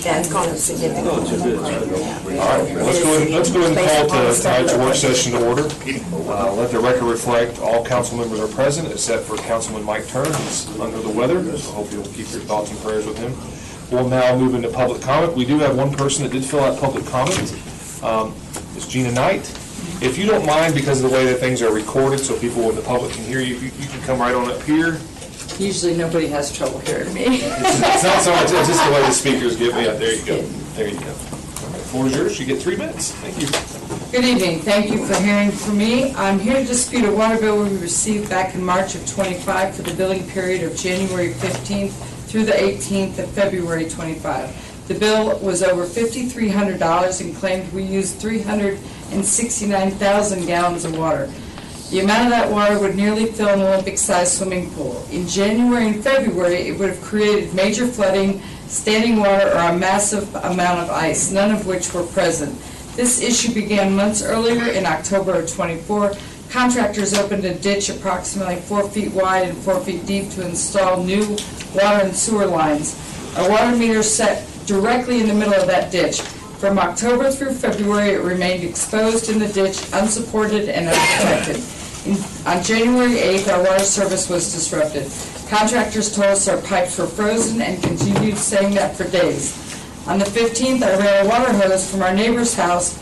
That's kind of significant. All right, let's go ahead and call tonight's work session to order. Let the record reflect all council members are present, except for Councilman Mike Turner, who's under the weather, so hope you'll keep your thoughts and prayers with him. We'll now move into public comment. We do have one person that did fill out public comment. It's Gina Knight. If you don't mind, because of the way that things are recorded, so people in the public can hear you, you can come right on up here. Usually nobody has trouble hearing me. It's not so much, it's just the way the speakers give me. There you go. There you go. All right, floor is yours. You get 3 minutes. Thank you. Good evening. Thank you for hearing from me. I'm here to dispute a water bill we received back in March of 25 for the billing period of January 15th through the 18th of February 25. The bill was over $5,300 and claimed we used 369,000 gallons of water. The amount of that water would nearly fill an Olympic-sized swimming pool. In January and February, it would have created major flooding, standing water, or a massive amount of ice, none of which were present. This issue began months earlier in October of 24. Contractors opened a ditch approximately 4 feet wide and 4 feet deep to install new water and sewer lines. A water meter set directly in the middle of that ditch. From October through February, it remained exposed in the ditch, unsupported and unprotected. On January 8th, our water service was disrupted. Contractors told us our pipes were frozen and continued saying that for days. On the 15th, I ran a water hose from our neighbor's house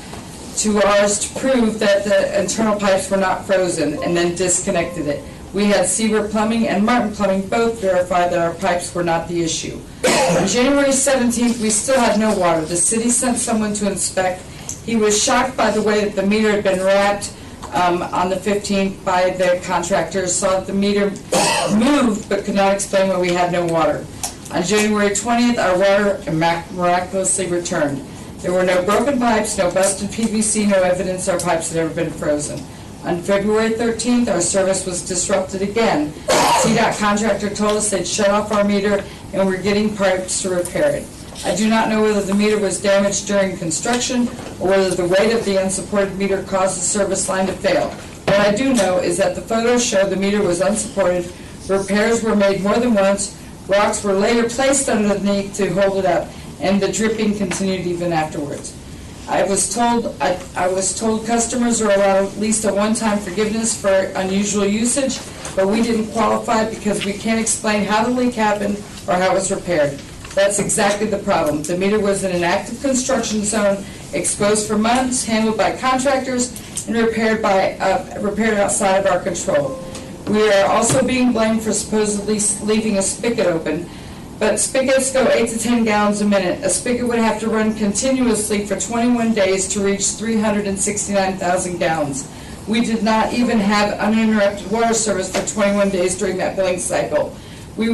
to ours to prove that the internal pipes were not frozen, and then disconnected it. We had Seaver Plumbing and Martin Plumbing both verify that our pipes were not the issue. On January 17th, we still had no water. The city sent someone to inspect. He was shocked by the way that the meter had been wrapped on the 15th by the contractors, saw that the meter moved but could not explain why we had no water. On January 20th, our water miraculously returned. There were no broken pipes, no busted PVC, no evidence our pipes had ever been frozen. On February 13th, our service was disrupted again. CDOT contractor told us they'd shut off our meter and we're getting parts to repair it. I do not know whether the meter was damaged during construction or whether the weight of the unsupported meter caused the service line to fail. What I do know is that the photos show the meter was unsupported, repairs were made more than once, rocks were later placed underneath to hold it up, and the dripping continued even afterwards. I was told customers are allowed at least a one-time forgiveness for unusual usage, but we didn't qualify because we can't explain how the leak happened or how it was repaired. That's exactly the problem. The meter was in an active construction zone, exposed for months, handled by contractors, and repaired outside of our control. We are also being blamed for supposedly leaving a spigot open, but spigots go 8 to 10 gallons a minute. A spigot would have to run continuously for 21 days to reach 369,000 gallons. We did not even have uninterrupted water service for 21 days during that billing cycle. We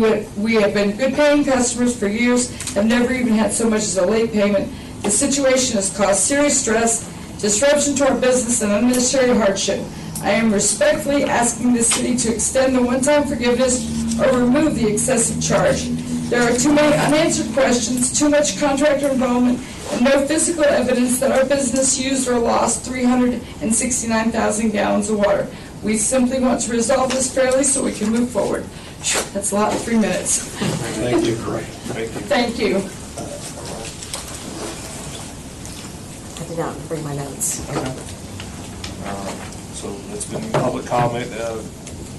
have been good paying customers for years, have never even had so much as a late payment. The situation has caused serious stress, disruption to our business, and unnecessary hardship. I am respectfully asking the city to extend the one-time forgiveness or remove the excessive charge. There are too many unanswered questions, too much contractor involvement, and no physical evidence that our business used or lost 369,000 gallons of water. We simply want to resolve this fairly so we can move forward. That's a lot in 3 minutes. Thank you. Thank you. Thank you. I did not bring my notes. Okay. So that's been public comment.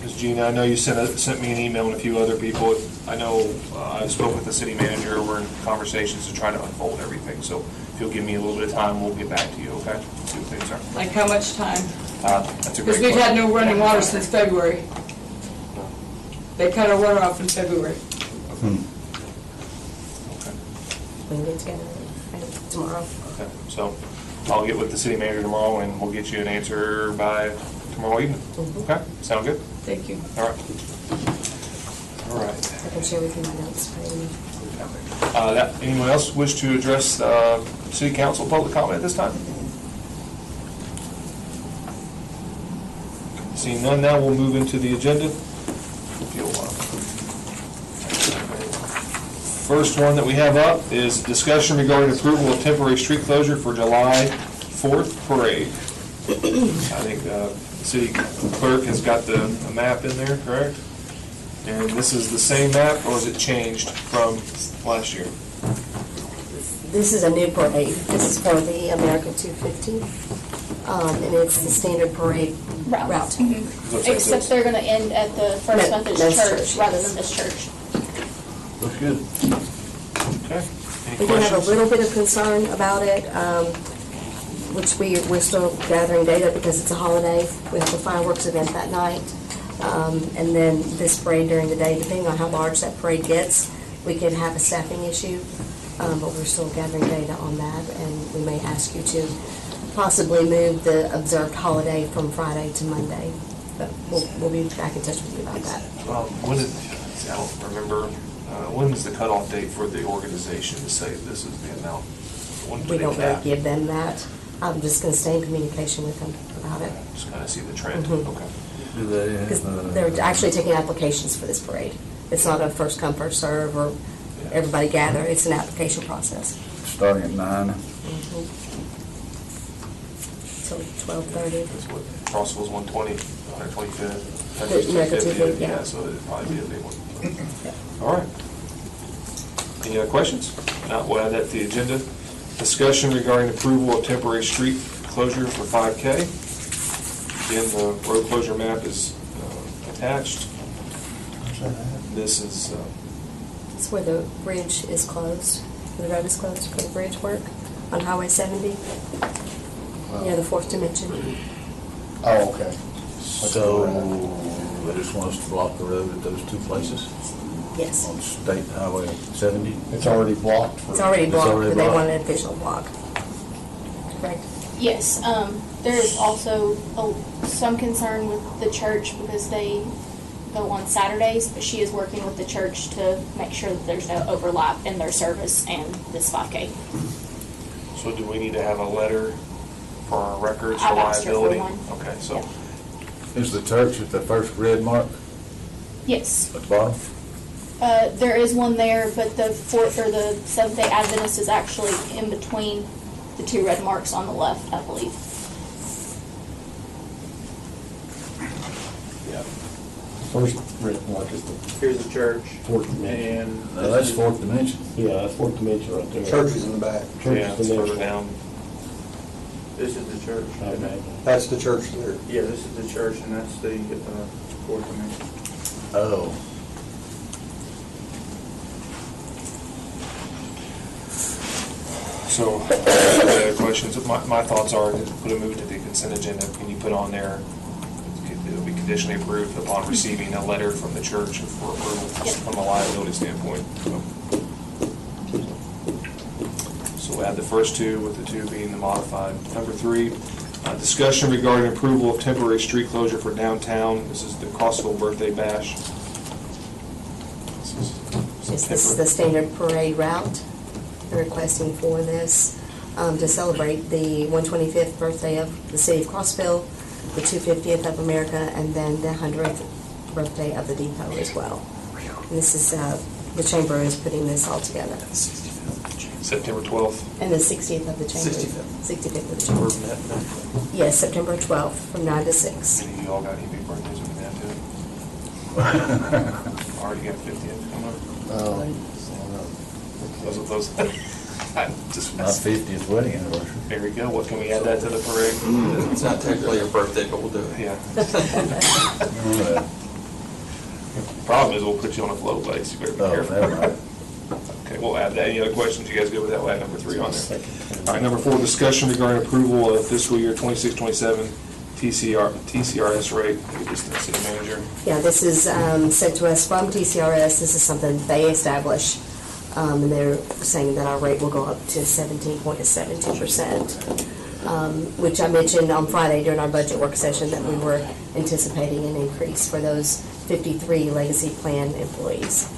Ms. Gina, I know you sent me an email and a few other people. I know I spoke with the city manager. We're in conversations to try to unfold everything. So if you'll give me a little bit of time, we'll get back to you, okay? See what things are. Like how much time? That's a great Because we've had no running water since February. They cut our water off in February. Okay. We can get together tomorrow. Okay. So I'll get with the city manager tomorrow and we'll get you an answer by tomorrow evening. Okay? Sound good? Thank you. All right. All right. I can share with you my notes. Anyone else wish to address city council public comment at this time? Seeing none now, we'll move into the agenda. First one that we have up is discussion regarding approval of temporary street closure for July 4th parade. I think the city clerk has got the map in there, correct? And this is the same map, or is it changed from last year? This is a new parade. This is for the America 250, and it's the standard parade route. Except they're going to end at the First Methodist Church rather than this church. Looks good. Okay. We do have a little bit of concern about it, which we're still gathering data because it's a holiday. We have the fireworks event that night. And then this parade during the day, depending on how large that parade gets, we could have a staffing issue. But we're still gathering data on that, and we may ask you to possibly move the observed holiday from Friday to Monday. But we'll be back in touch with you about that. I don't remember, when is the cutoff date for the organization to say this is the amount? When do We they don't cap? really give them that. I'm just going to stay in communication with them about it. Just kind of see the trend, Mhm. okay. Do they have, Because they're actually taking applications for this parade. It's not a first come, first serve, or everybody gather. It's an application process. starting at 9? Till 12:30. That's what, Crossville's 120, 125th, The Texas America 250th, 250th, yeah, yeah. so it'd probably be a big one. All right. Any other questions? Not, we'll add that to the agenda. Discussion regarding approval of temporary street closure for 5K. Again, the road closure map is attached. This is, It's where the bridge is closed. The road is closed for the bridge work on Highway 70, near the fourth dimension. Oh, okay. So, they just want us to block the road at those two places Yes. on State Highway 70? It's already blocked for... It's already It's blocked, already but they blocked. want an official block. Correct? Yes, there is also some concern with the church because they go on Saturdays, but she is working with the church to make sure that there's no overlap in their service and this 5K. so do we need to have a letter for our records for I've asked her for liability? one. Okay, so, Is the church at the first red mark Yes, at the bottom? there is one there, but the Seventh-day Adventist is actually in between the two red marks on the left, I believe. Yeah. First red mark is the Here's the church, fourth dimension. and No, that's fourth dimension. Yeah, that's fourth dimension right there. church is in the back. Church yeah, is it's the further next one. down. This is the church. Okay. That's the church there. Yeah, this is the church, and that's the fourth dimension. Oh. So, any other questions? My thoughts are to put a move to the consent agenda. Can you put on there, it'll be conditionally approved upon receiving a letter from the church for approval from a liability standpoint. So we'll add the first two, with the two being the modified. Number 3, discussion regarding approval of temporary street closure for downtown. This is the Crossville Birthday Bash. This is the standard parade route. They're requesting for this to celebrate the 125th birthday of the city of Crossville, the 250th of America, and then the 100th birthday of the depot as well. And this is, the chamber is putting this all together. September 12th. And the 60th of the chamber. 65th of the chamber. Yes, September 12th from 9 to 6. Any of you all got any big birthdays with that too? Already got 50th coming up. Those. I just My 50th wedding anniversary. There we go. What, can we add that to the parade? It's not technically your birthday, but we'll do it. Yeah. Remember that? Problem is, we'll put you on a flow base. You better be Oh, careful. never mind. Okay, we'll add that. Any other questions? You guys good with that? We'll add number 3 on there. All right, number 4, discussion regarding approval of fiscal year 26-27 TCRS rate. Maybe just the city manager. Yeah, this is sent to us from TCRS. This is something they establish, and they're saying that our rate will go up to 17.72%, which I mentioned on Friday during our budget work session that we were anticipating an increase for those 53 legacy plan employees.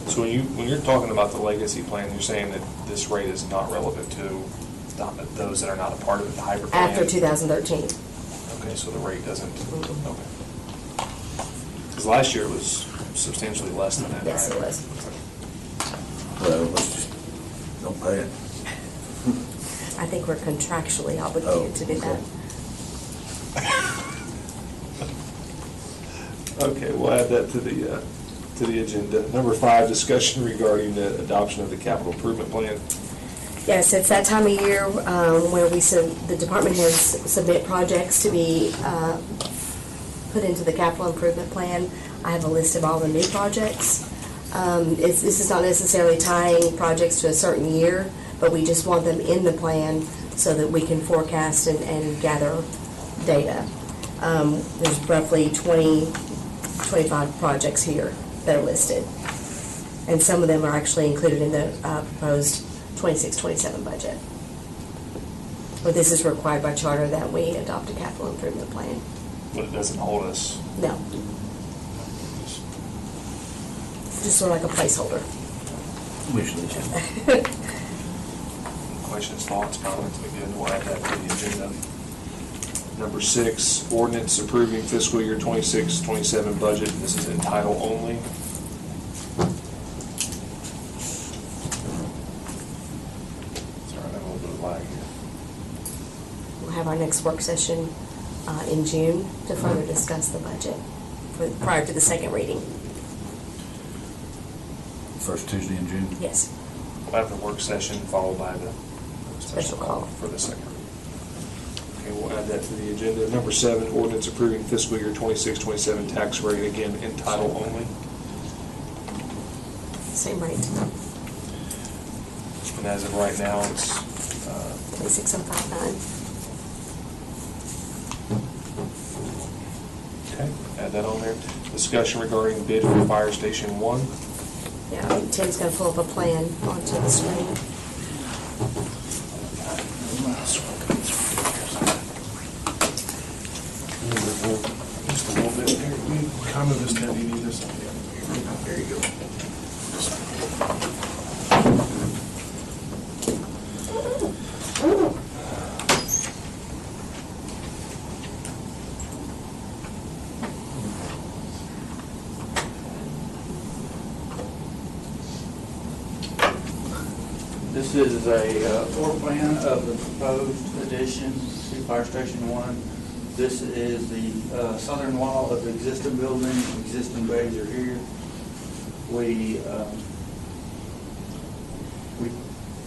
So when you're talking about the legacy plan, you're saying that this rate is not relevant to those that are not a part of it, the hybrid plan? After 2013. Okay, so the rate doesn't, okay. Because last year it was substantially less than that, right? Yes, it was. Well, let's just, don't pay it. I think we're contractually obligated to do that. Okay, we'll add that to the agenda. Number 5, discussion regarding the adoption of the capital improvement plan. Yes, it's that time of year where the department heads submit projects to be put into the capital improvement plan. I have a list of all the new projects. This is not necessarily tying projects to a certain year, but we just want them in the plan so that we can forecast and gather data. There's roughly 25 projects here that are listed. And some of them are actually included in the proposed 26-27 budget. But this is required by charter that we adopt a capital improvement plan. But it doesn't hold us. No. Just sort of like a placeholder. Wish list. Questions, thoughts, comments? Again, we'll add that to the agenda. Number 6, ordinance approving fiscal year 26-27 budget. This is in title only. Sorry, I have a little bit of lag here. We'll have our next work session in June to further discuss the budget prior to the second reading. First Tuesday in June. Yes. We'll have the work session followed by the Special call. for the second reading. Okay, we'll add that to the agenda. Number 7, ordinance approving fiscal year 26-27 tax rate, again in title only. Same rate. And as of right now, it's 26,059. okay. Add that on there. Discussion regarding bid for Fire Station 1. Yeah, I think Tim's going to pull up a plan onto the screen. Just a little bit here. We kind of just have you need this. There you go. This is a floor plan of the proposed addition to Fire Station 1. This is the southern wall of the existing building. Existing bays are here. We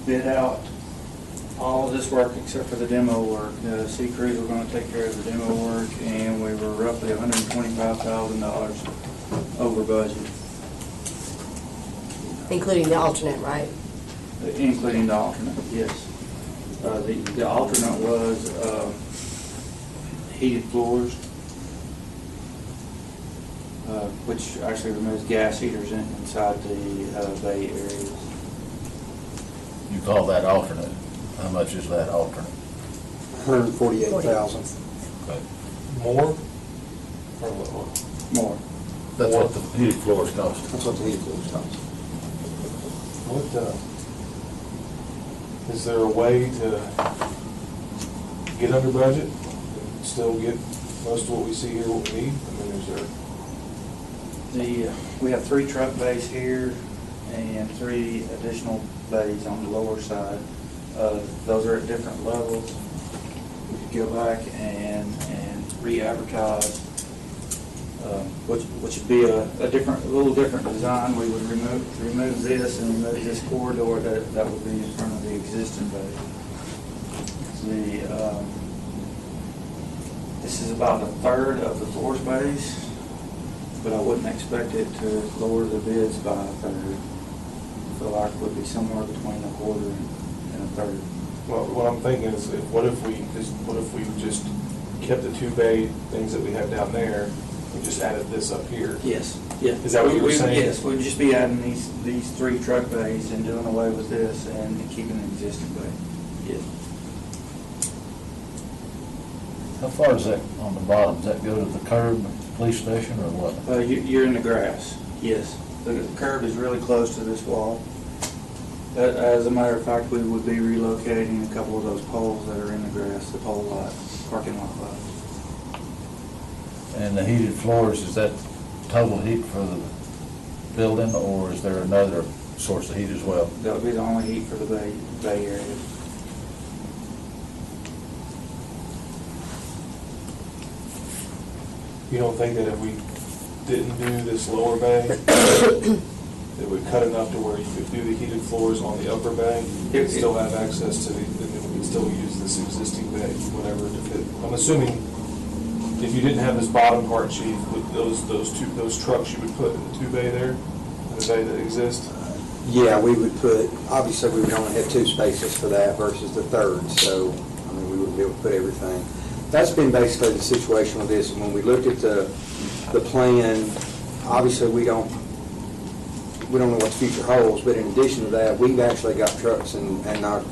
bid out all of this work except for the demo work. The C crews were going to take care of the demo work, and we were roughly $125,000 over budget, Including the alternate, right? including the alternate, yes. The alternate was heated floors, which actually removes gas heaters inside the bay areas. You call that alternate. How much is that alternate? 148,000. Okay. More? Or what? More. That's what the heated floors cost. That's what the heated floors cost. What, is there a way to get under budget, still get most of what we see here, what we need? I mean, is there? We have 3 truck bays here and 3 additional bays on the lower side. Those are at different levels. We could go back and re-advertise, which would be a little different design. We would remove this and remove this corridor that would be in front of the existing bay. This is about 1/3 of the floor space, but I wouldn't expect it to lower the bids by 1/3. I feel like it would be somewhere between 1/4 and 1/3. Well, what I'm thinking is, what if we just kept the 2 bay things that we have down there, we just added this up here? Yes, yeah. Is that what you were saying? Yes, we'd just be adding these 3 truck bays and doing away with this and keeping the existing bay. Yes. How far is that on the bottom? Does that go to the curb, police station, or what? You're in the grass, yes. The curb is really close to this wall. As a matter of fact, we would be relocating a couple of those poles that are in the grass, the pole lights, parking lot lights. And the heated floors, is that total heat for the building, or is there another source of heat as well? That would be the only heat for the bay area. You don't think that if we didn't do this lower bay, that would cut enough to where you could do the heated floors on the upper bay, and still have access to the, and then we could still use this existing bay, whatever to fit. I'm assuming if you didn't have this bottom part, Chief, with those trucks, you would put in the 2-bay there, in the bay that exists? Yeah, we would put, obviously, we would only have 2 spaces for that versus the third, so, I mean, we wouldn't be able to put everything. That's been basically the situation with this. When we looked at the plan, obviously, we don't know what the future holds, but in addition to that, we've actually got trucks and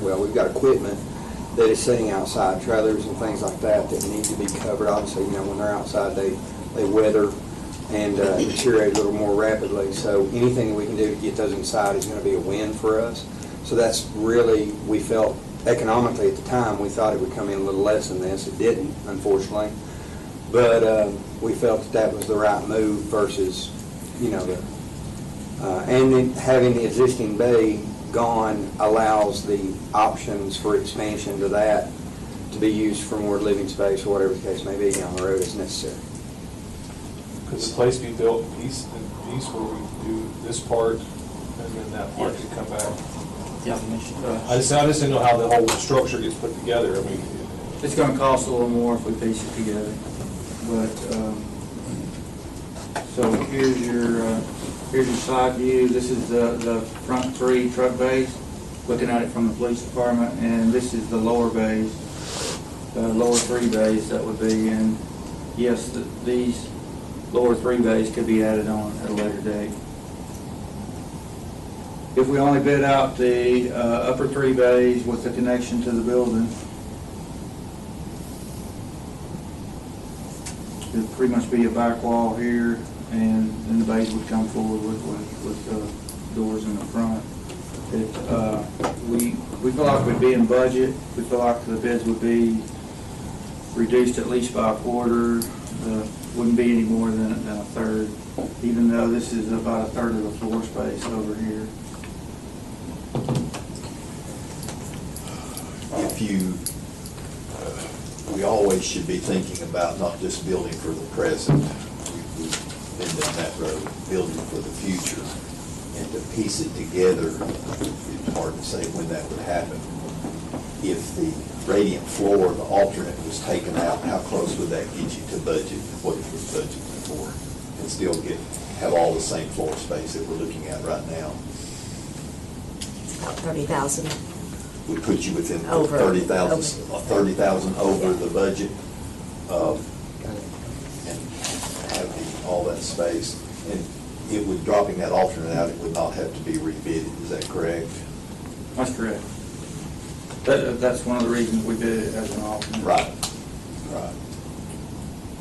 we've got equipment that is sitting outside, trailers and things like that need to be covered. Obviously, when they're outside, they weather and deteriorate a little more rapidly. So anything we can do to get those inside is going to be a win for us. So that's really, we felt economically at the time, we thought it would come in a little less than this. It didn't, unfortunately. But we felt that was the right move versus, and then having the existing bay gone allows the options for expansion to that to be used for more living space or whatever the case may be down the road as necessary. Could the place be built in piece where we do this part and then that part could come back? Yeah. I just didn't know how the whole structure gets put together. I mean, It's gonna cost a little more if we piece it together, but, so here's your side view. This is the front 3 truck bays, looking at it from the police department, and this is the lower bays, lower 3 bays that would be, and yes, these lower 3 bays could be added on at a later date. If we only bid out the upper 3 bays with the connection to the building, it'd pretty much be a back wall here, and then the bays would come forward with doors in the front. We feel like we'd be in budget. We feel like the bids would be reduced at least by a quarter. Wouldn't be any more than a third, even though this is about a third of the floor space over here. We always should be thinking about not just building for the present. We've been down that road, building for the future. And to piece it together, it's hard to say when that would happen. If the radiant floor, the alternate, was taken out, how close would that get you to budget, what it was budgeted for? And still have all the same floor space that we're looking at right now? About 30,000. Would put you within Over. 30,000 over the budget, and have all that space. And it would, dropping that alternate out, it would not have to be rebid. Is that correct? That's correct. That's one of the reasons we did it as an alternate. Right.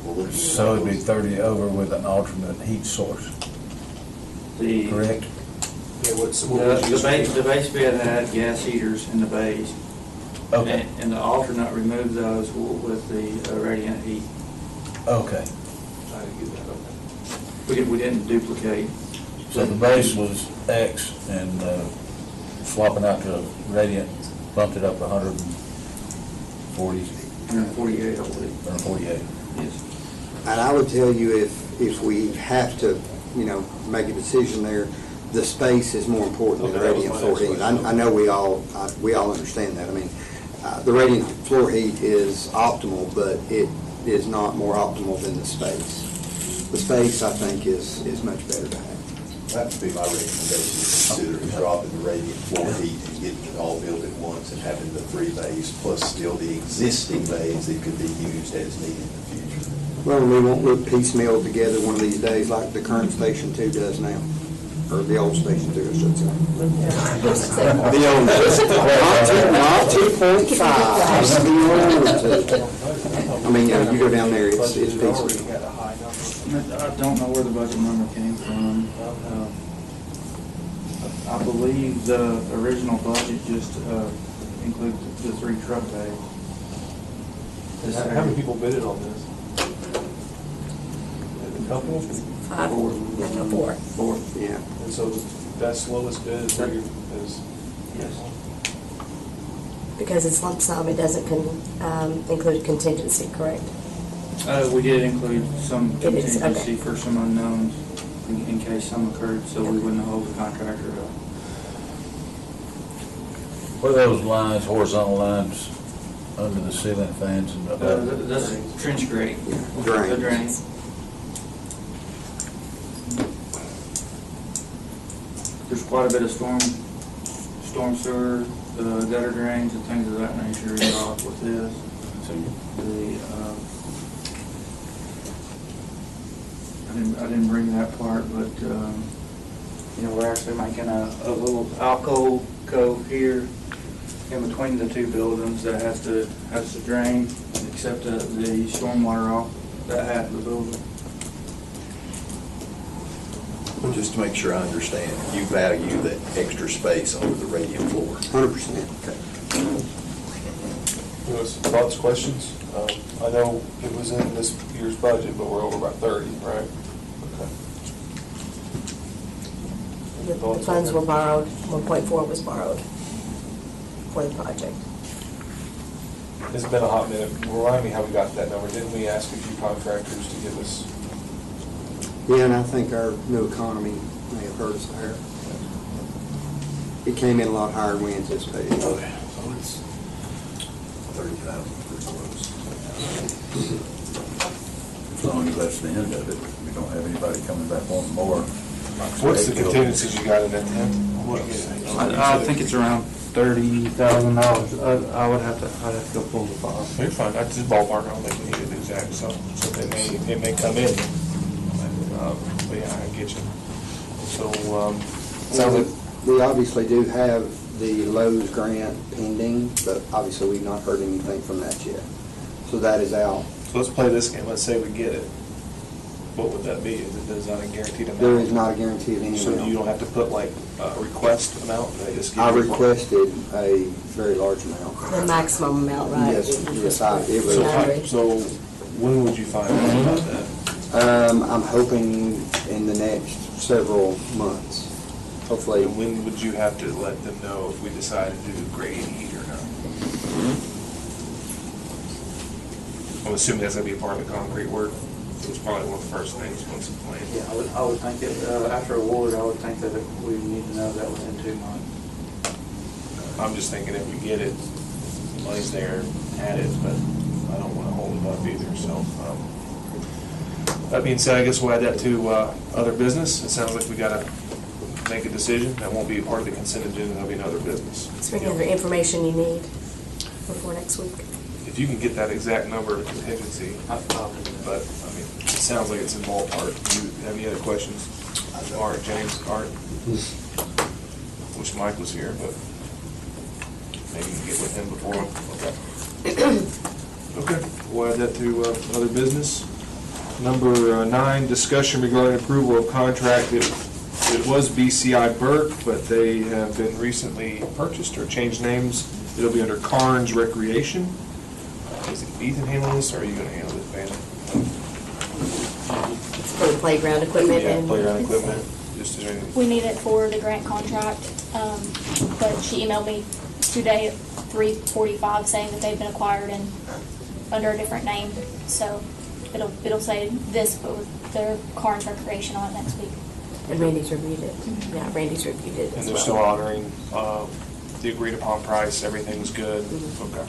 Well, So it'd be 30 over with an alternate heat source, correct? yeah, The base bid had gas heaters in the bays. Okay. And the alternate removed those with the radiant heat. Okay. I didn't get that, okay. We didn't duplicate. So the base was X, and swapping out to radiant bumped it up 140, 148, I believe. 148. Yes. And I would tell you, if we have to, make a decision there, the space is more important than the Okay, that was radiant my floor next heat. question. I know we all understand that. I mean, the radiant floor heat is optimal, but it is not more optimal than the space. The space, I think, is much better to have. That would be my recommendation, consider dropping the radiant floor heat and getting it all built at once and having the 3 bays plus still the existing bays that could be used as needed in the future. Well, we won't look piecemeal together one of these days like the current Station 2 does now, or the old Station 2, I should say. The old, not 2.5, the old 2. I mean, you go down there, it's piecemeal. I don't know where the budget number came from. I believe the original budget just included the 3 truck bays. How many people bidded on this? The company? 5, 4. 4. Yeah. And so that's lowest bid is where is. Yes. Because it's lump sum, it doesn't include contingency, correct? We did include some It is, okay. contingency for some unknowns. in case some occurred, so we wouldn't hold the contractor up. What are those lines, horizontal lines, under the ceiling fans and above? That's trench grate. Drain. The drain. There's quite a bit of storm sewer, gutter drains and things of that nature involved with this. I didn't bring that part, but, we're actually making a little alcove cove here in between the two buildings that has to drain, except the stormwater off that half of the building. Well, just to make sure I understand, you value that extra space under the radiant floor. 100%. Thoughts, questions? I know it was in this year's budget, but we're over about 30, right? Okay. The funds were borrowed, 1.4 was borrowed for the project. It's been a hot minute. Remind me how we got that number. Didn't we ask a few contractors to give us? Yeah, and I think our new economy may have hurt us there. It came in a lot higher than we anticipated. Okay, so it's 30,000 pretty close. As long as that's the end of it, we don't have anybody coming back wanting more. What's the contingencies you got in that, Tim? I think it's around $30,000. I would have to go pull the file. You're fine. That's just ballpark. I don't think you need it exact, so it may come in. But yeah, I get you. So, sounds like. We obviously do have the Lowe's grant pending, but obviously we've not heard anything from that yet. So that is out. So let's play this game. Let's say we get it. What would that be? Is not a guaranteed amount? There is not a guarantee of any So amount. you don't have to put like a request amount? They just give I you- requested a very large amount. The maximum amount, right? Yes, it was. So when would you find out about that? I'm hoping in the next several months. Hopefully. And when would you have to let them know if we decided to do grade heat or not? I'm assuming that's going to be a part of the concrete work. So it's probably one of the first things once it's planned. Yeah, I would think it, after award, I would think that we need to know that within 2 months. I'm just thinking if we get it, the money's there, add it, but I don't want to hold it up either, so. That being said, I guess we'll add that to other business. It sounds like we got to make a decision. That won't be a part of the consent agenda, that'll be another business. Is there any other information you need before next week? If you can get that exact number of contingency, but, I mean, it sounds like it's in ballpark. Do you have any other questions? Art, James, Art? Wish Mike was here, but maybe you can get with him before. Okay. Okay, we'll add that to other business. Number 9, discussion regarding approval of contract. It was BCI Burke, but they have been recently purchased or changed names. It'll be under Carnes Recreation. Is Ethan handling this, or are you going to handle this, Van? It's for the playground equipment Yeah, and. playground equipment. Just is there anything? We need it for the grant contract, but she emailed me today at 3:45 saying that they've been acquired and under a different name. So it'll say this, but with their Carnes Recreation on it next week. And Randy's reviewed it. Yeah, Randy's reviewed it And as they're well. still honoring the agreed upon price, everything's good? Okay.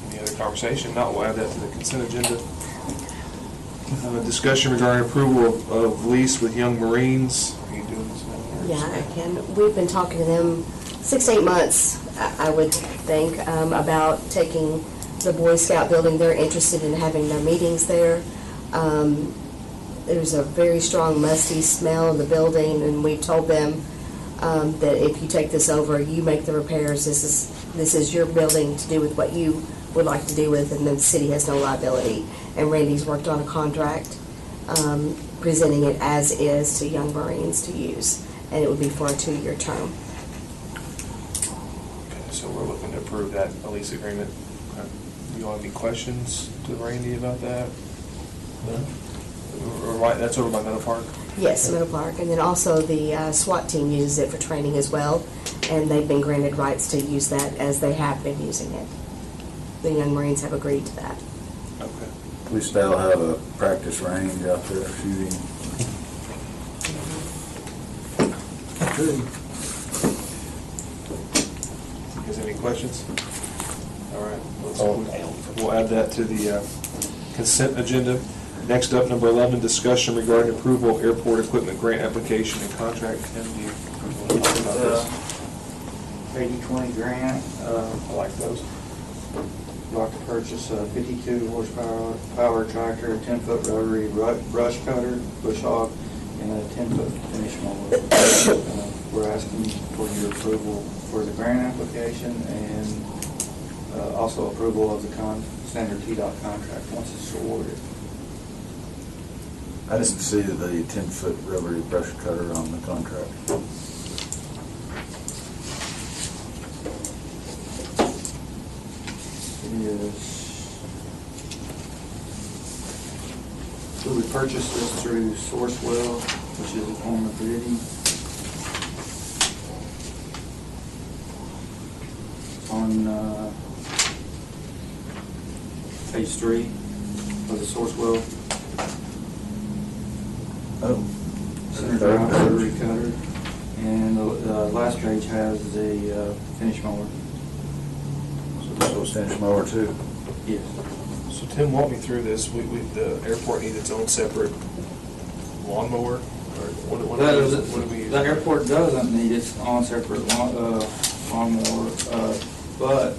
Any other conversation? Not, we'll add that to the consent agenda. Discussion regarding approval of lease with Young Marines. Are you doing this now? Yeah, I can. We've been talking to them 6 to 8 months, I would think, about taking the Boy Scout building. They're interested in having their meetings there. There's a very strong musty smell in the building, and we've told them that if you take this over, you make the repairs. This is your building to do with what you would like to do with, and the city has no liability. And Randy's worked on a contract presenting it as is to Young Marines to use, and it would be for a 2-year term. Okay, so we're looking to approve that lease agreement. Okay. Do you want any questions to Randy about that? No? Or that's over by Meadow Park? Yes, Middle Park, and then also the SWAT team uses it for training as well, and they've been granted rights to use that as they have been using it. The Young Marines have agreed to that. Okay. We still have a practice range out there shooting. Is there any questions? All right, we'll add that to the consent agenda. Next up, number 11, discussion regarding approval of airport equipment grant application and contract. Tim, do you want to talk about this? 80/20 grant, I like those. I'd like to purchase a 52 horsepower power tractor, a 10-foot rotary brush cutter, bush hog, and a 10-foot finish mower. We're asking for your approval for the grant application and also approval of the standard TDOT contract once it's awarded. I didn't see the 10-foot rotary brush cutter on the contract. We would purchase this through Sourcewell, which is a form of bidding. On page 3 of the Sourcewell. Oh. Center drive rotary cutter. And the last page has the finish mower. So this was finish mower too? Yes. So Tim, walk me through this. The airport needs its own separate lawnmower? Or what do we use? The airport doesn't need its own separate lawnmower, but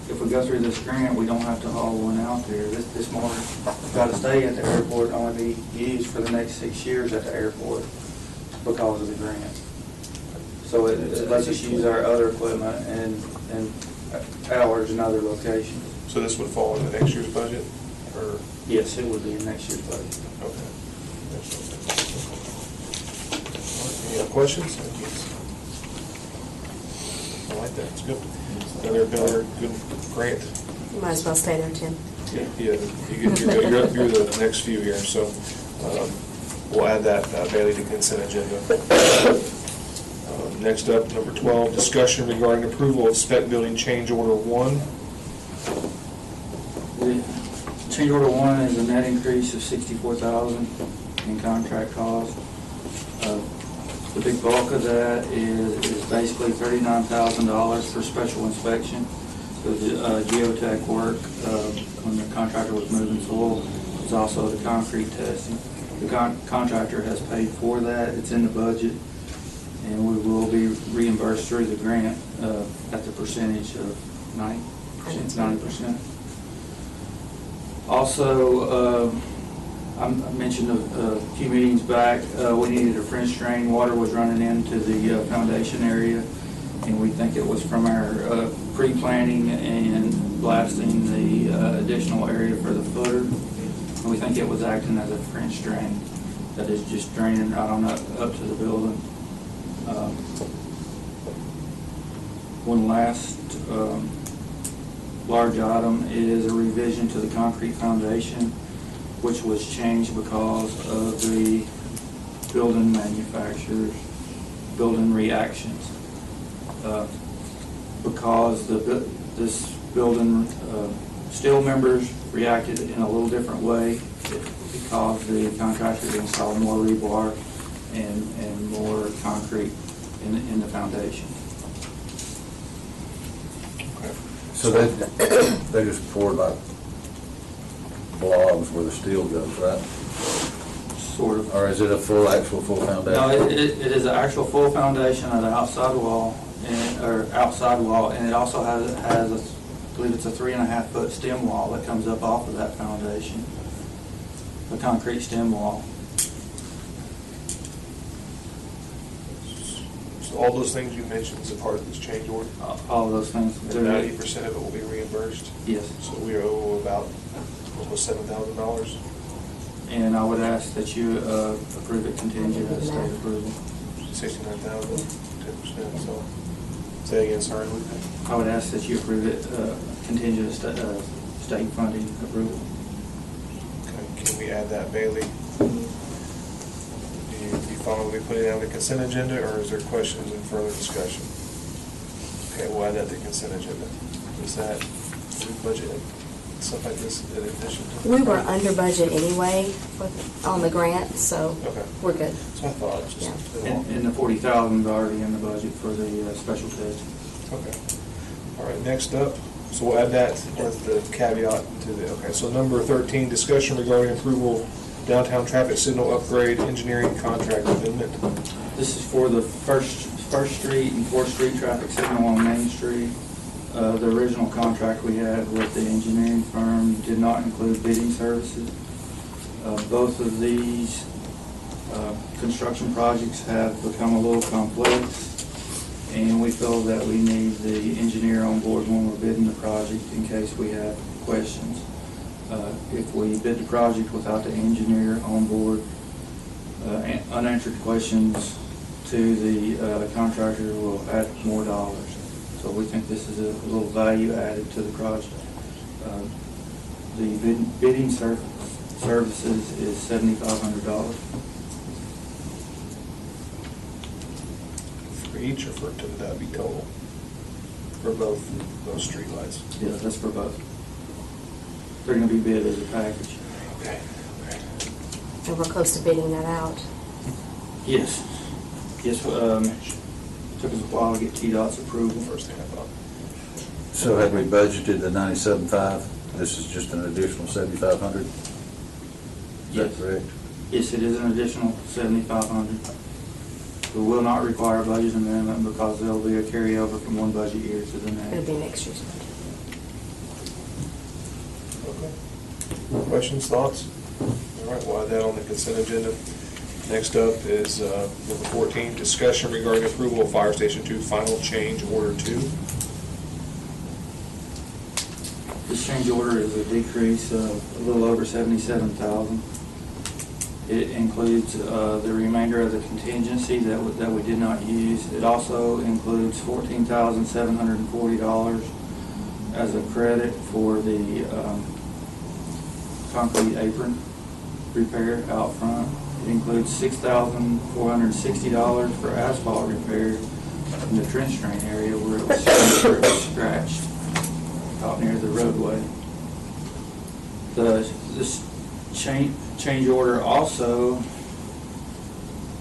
if we go through this grant, we don't have to haul one out there. This mower's got to stay at the airport, only be used for the next 6 years at the airport because of the grant. So it lets us use our other equipment and ours in other locations. So this would fall into next year's budget, or? Yes, it would be in next year's budget. Okay. Any other questions? I like that, it's good. Another good grant. You might as well stay there, Tim. Yeah, you're the next few here, so we'll add that Bailey to consent agenda. Next up, number 12, discussion regarding approval of spec building change order 1. Change order 1 is a net increase of $64,000 in contract cost. The big bulk of that is basically $39,000 for special inspection. So the geotech work when the contractor was moving soil. It's also the concrete testing. The contractor has paid for that. It's in the budget, and we will be reimbursed through the grant at the percentage of 90%. Also, I mentioned a few meetings back, we needed a French drain. Water was running into the foundation area, and we think it was from our pre-planting and blasting the additional area for the footer. And we think it was acting as a French drain that is just draining right on up to the building. One last large item is a revision to the concrete foundation, which was changed because of the building manufacturer's building reactions. Because this building steel members reacted in a little different way, it caused the contractor to install more rebar and more concrete in the foundation. So they just poured like blobs where the steel goes, right? Sort of. Or is it a actual full foundation? No, it is an actual full foundation of the outside wall, and it also has I believe it's a 3.5 foot stem wall that comes up off of that foundation, a concrete stem wall. So all those things you mentioned is a part of this change order? All of those things. And 90% of it will be reimbursed? Yes. So we owe about almost $7,000? And I would ask that you approve it contingent as state approval. 69,000, 10%, so. Say again, sorry. I would ask that you approve it contingent as state funding approval. Okay, can we add that, Bailey? Do you follow me putting it on the consent agenda, or is there questions and further discussion? Okay, we'll add that to consent agenda. Is that budget? stuff like this in addition to? We were under budget anyway on the grant, so Okay. we're good. So I thought it just. And the 40,000 is already in the budget for the special testing. Okay. All right, next up, so we'll add that with the caveat to the, okay, so number 13, discussion regarding approval downtown traffic signal upgrade engineering contract amendment. This is for the First Street and Fourth Street traffic signal on Main Street. The original contract we had with the engineering firm did not include bidding services. Both of these construction projects have become a little complex, and we feel that we need the engineer on board when we're bidding the project in case we have questions. If we bid the project without the engineer on board, unanswered questions to the contractor will add more dollars. So we think this is a little value added to the project. The bidding services is $7,500. For each or would that be total? For both those streetlights? Yeah, that's for both. They're gonna be bid as a package. Okay. And we're close to bidding that out. Yes. Yes, took us a while to get TDOT's approval. First thing I thought. So had we budgeted the 97.5, this is just an additional 7,500? Is Yes. that correct? Yes, it is an additional 7,500. We will not require a budget amendment because there'll be a carryover from one budget year to the It'll next. be next year's budget. Okay. Questions, thoughts? All right, we'll add that on the consent agenda. Next up is number 14, discussion regarding approval of Fire Station 2 final change order 2. This change order is a decrease of a little over 77,000. It includes the remainder of the contingency that we did not use. It also includes $14,740 as a credit for the concrete apron repair out front. It includes $6,460 for asphalt repair in the trench drain area where it was scratched out near the roadway. This change order also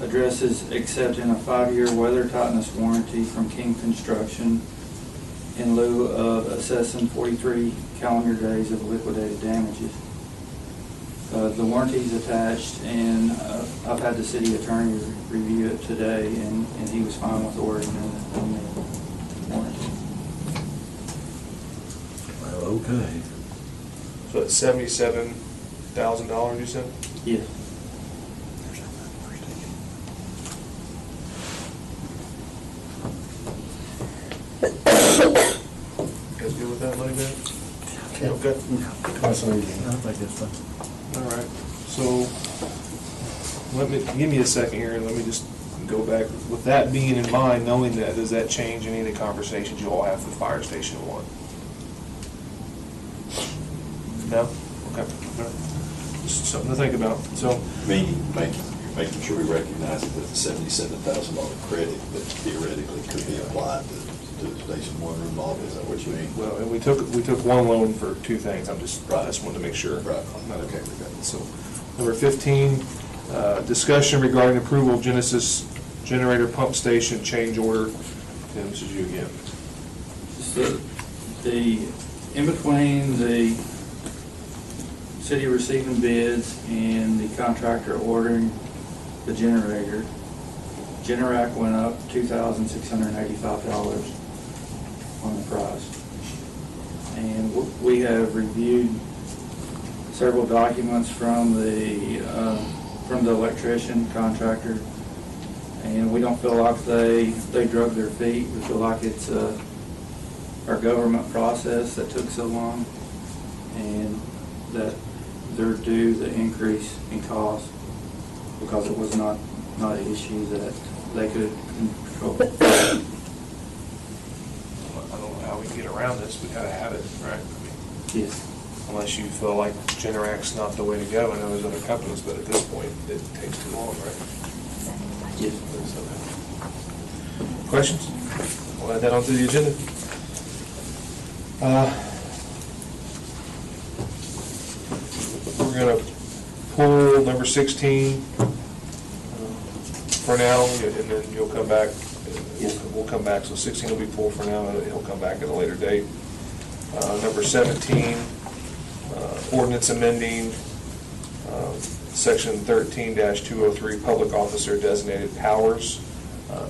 addresses accepting a 5-year weather tightness warranty from King Construction in lieu of assessing 43 calendar days of liquidated damages. The warranty's attached, and I've had the city attorney review it today, and he was fine with ordering the warranty. Well, okay. So it's $77,000, you said? Yes. You guys good with that, money man? Okay. That's amazing. I think it's fine. All right, so give me a second here, and let me just go back. With that being in mind, knowing that, does that change any of the conversations you all have with Fire Station 1? No? Okay. All right. Just something to think about, so. Meaning, making sure we recognize that there's a $77,000 credit that theoretically could be applied to Station 1 remodel, is that what you mean? Well, and we took one loan for two things, I just wanted to make sure. Right. I'm not okay with that. So, number 15, discussion regarding approval of Genesis generator pump station change order. Tim, this is you again. In between the city receiving bids and the contractor ordering the generator, Generac went up $2,685 on the price. And we have reviewed several documents from the electrician contractor, and we don't feel like they drug their feet. We feel like it's our government process that took so long, and that they're due the increase in cost because it was not an issue that they could control. I don't know how we can get around this, we gotta have it, right? I mean, Yes. unless you feel like Generac's not the way to go. I know there's other companies, but at this point, it takes too long, right? Yes. Questions? We'll add that onto the agenda. we're going to pull number 16 for now, and then you'll come back. We'll come back. So 16 will be pulled for now, and he'll come back at a later date. Number 17, ordinance amending section 13-203, public officer designated powers.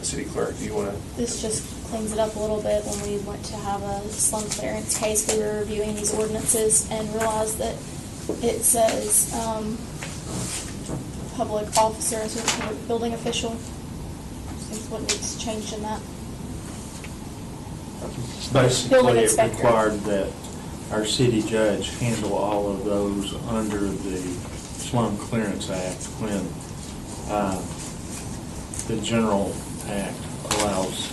City Clerk, do you want to? This just cleans it up a little bit. When we went to have a slum clearance case, we were reviewing these ordinances and realized that it says public officer instead of public building official. Seems what needs changed in that. Basically, Building it inspector. required that our city judge handle all of those under the Slum Clearance Act when the general act allows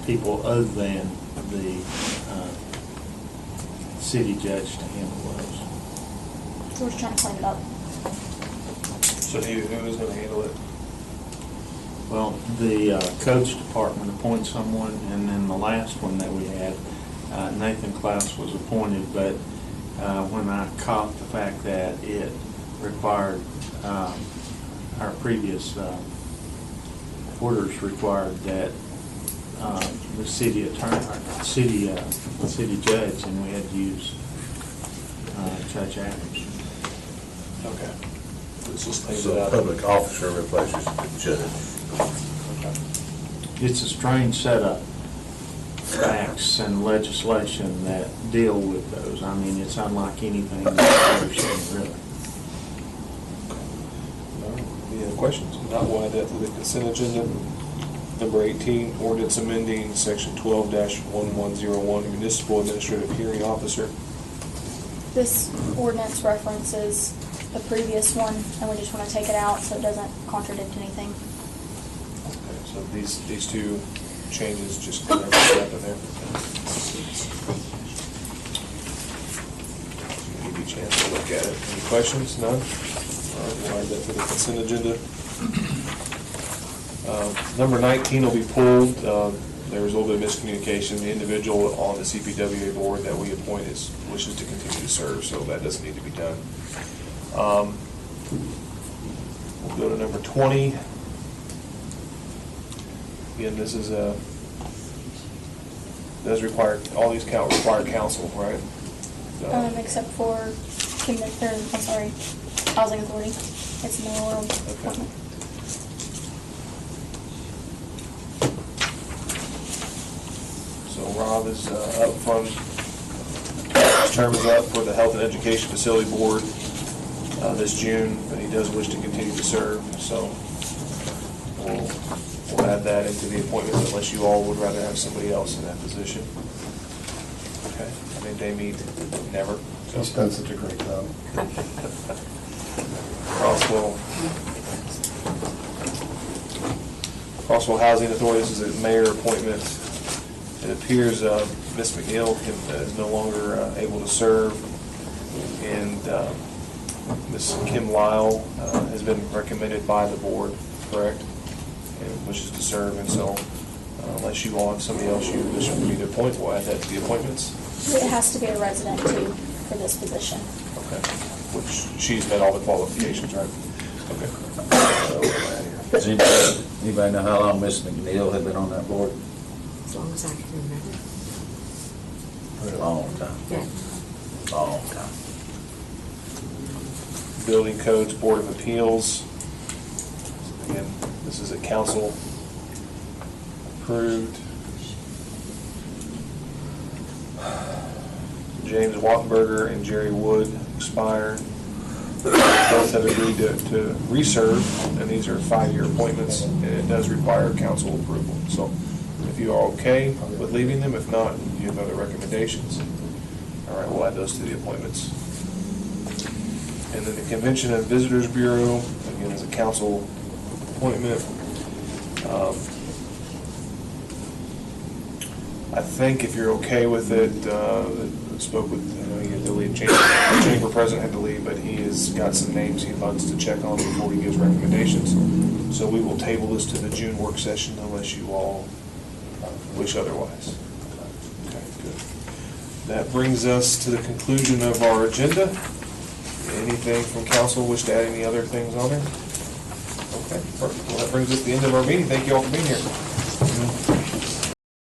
people other than the city judge to handle those. So we're just trying to clean it up. So who is going to handle it? Well, the codes department appoints someone, and then the last one that we had, Nathan Klaus was appointed, but when I caught the fact that it required, our previous orders required that the city attorney, city judge, and we had to use Judge Adams. Okay. Let's just clean So it the up. public officer replaces the judge. It's a strange set of facts and legislation that deal with those. I mean, it's unlike anything that I've ever seen, really. Any other questions? Not, we'll add that to the consent agenda. Number 18, ordinance amending section 12-1101, municipal administrative hearing officer. This ordinance references the previous one, and we just want to take it out so it doesn't contradict anything. Okay, so these two changes just clear everything up in there. Give you a chance to look at it. Any questions? None? All right, we'll add that to the consent agenda. Number 19 will be pulled. There was a little bit of miscommunication. The individual on the CPWA board that we appoint wishes to continue to serve, so that doesn't need to be done. We'll go to number 20. Again, this is does require, all these require council, right? Except for housing authority. It's a mayoral appointment. So Rob is up from, his term is up for the Health and Education Facility Board this June, but he does wish to continue to serve, so we'll add that into the appointments unless you all would rather have somebody else in that position. Okay, I mean, they meet never. So. He's done such a great job. Crossville Housing Authority, this is a mayor appointment. It appears Ms. McNeil is no longer able to serve, and Ms. Kim Lyle has been recommended by the board, correct? And wishes to serve, and so unless you all have somebody else you wish for me to appoint, we'll add that to the appointments. It has to be a resident too for this position. Okay, which she's met all the qualifications, right? Okay. Does anybody know how long Miss McNeil had been on that board? As long as I can remember. A long time. Yeah. Long time. Building Codes Board of Appeals. Again, this is a council approved. James Wattenberger and Jerry Wood expired. Both have agreed to reserve, and these are 5-year appointments, and it does require council approval. So if you are okay with leaving them, if not, you have other recommendations. All right, we'll add those to the appointments. And then the Convention and Visitors Bureau, again, is a council appointment. I think if you're okay with it, I spoke with, he had to leave, the chamber president had to leave, but he has got some names he wants to check on before he gives recommendations. So we will table this to the June work session unless you all wish otherwise. Okay, good. That brings us to the conclusion of our agenda. Anything from council, wish to add any other things on there? Okay, perfect. Well, that brings us to the end of our meeting. Thank you all for being here.